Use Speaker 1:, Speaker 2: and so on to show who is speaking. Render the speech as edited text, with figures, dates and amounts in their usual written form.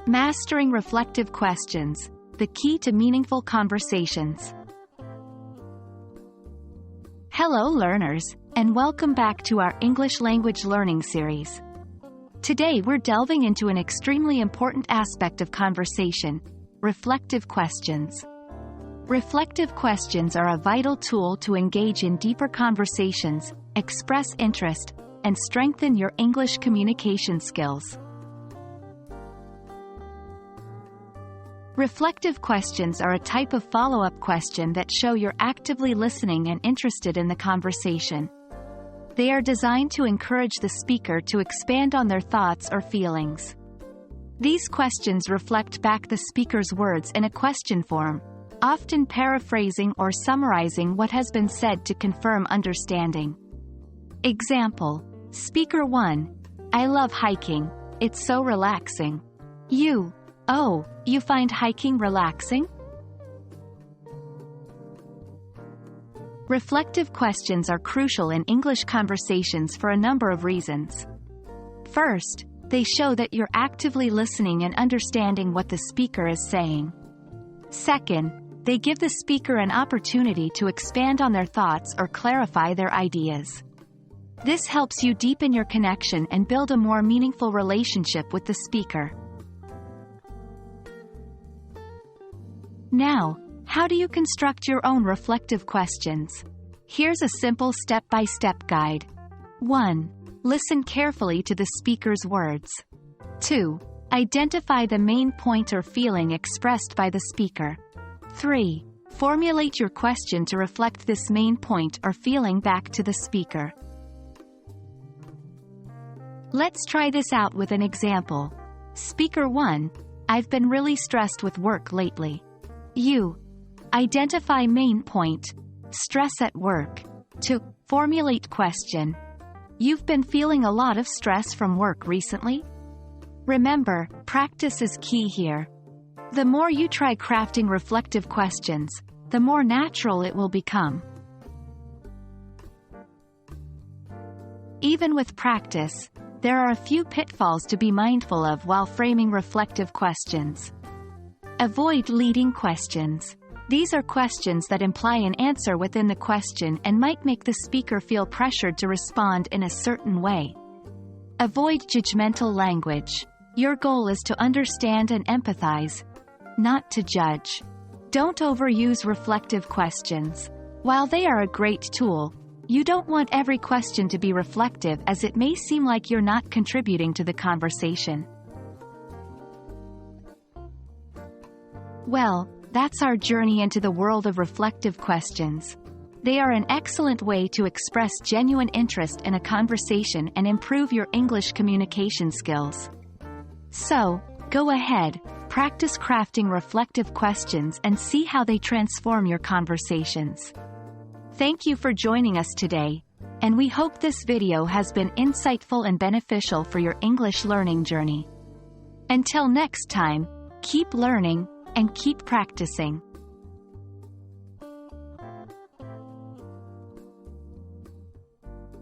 Speaker 1: Mastering reflective questions, the key to meaningful conversations. Hello learners, and welcome back to our English language learning series. Today we're delving into an extremely important aspect of conversation: reflective questions. Reflective questions are a vital tool to engage in deeper conversations, express interest, and strengthen your English communication skills. Reflective questions are a type of follow-up question that show you're actively listening and interested in the conversation. They are designed to encourage the speaker to expand on their thoughts or feelings. These questions reflect back the speaker's words in a question form, often paraphrasing or summarizing what has been said to confirm understanding. Example: Speaker 1, I love hiking, it's so relaxing. You, oh, you find hiking relaxing? Reflective questions are crucial in English conversations for a number of reasons. First, they show that you're actively listening and understanding what the speaker is saying. Second, they give the speaker an opportunity to expand on their thoughts or clarify their ideas. This helps you deepen your connection and build a more meaningful relationship with the speaker. Now, how do you construct your own reflective questions? Here's a simple step-by-step guide. 1. Listen carefully to the speaker's words. 2. Identify the main point or feeling expressed by the speaker. 3. Formulate your question to reflect this main point or feeling back to the speaker. Let's try this out with an example. Speaker 1, I've been really stressed with work lately. You. Identify main point, stress at work. 2. Formulate question. You've been feeling a lot of stress from work recently? Remember, practice is key here. The more you try crafting reflective questions, the more natural it will become. Even with practice, there are a few pitfalls to be mindful of while framing reflective questions. Avoid leading questions. These are questions that imply an answer within the question and might make the speaker feel pressured to respond in a certain way. Avoid judgmental language. Your goal is to understand and empathize, not to judge. Don't overuse reflective questions. While they are a great tool, you don't want every question to be reflective, as it may seem like you're not contributing to the conversation. Well, that's our journey into the world of reflective questions. They are an excellent way to express genuine interest in a conversation and improve your English communication skills. So, go ahead, practice crafting reflective questions and see how they transform your conversations. Thank you for joining us today, and we hope this video has been insightful and beneficial for your English learning journey. Until next time, keep learning and keep practicing.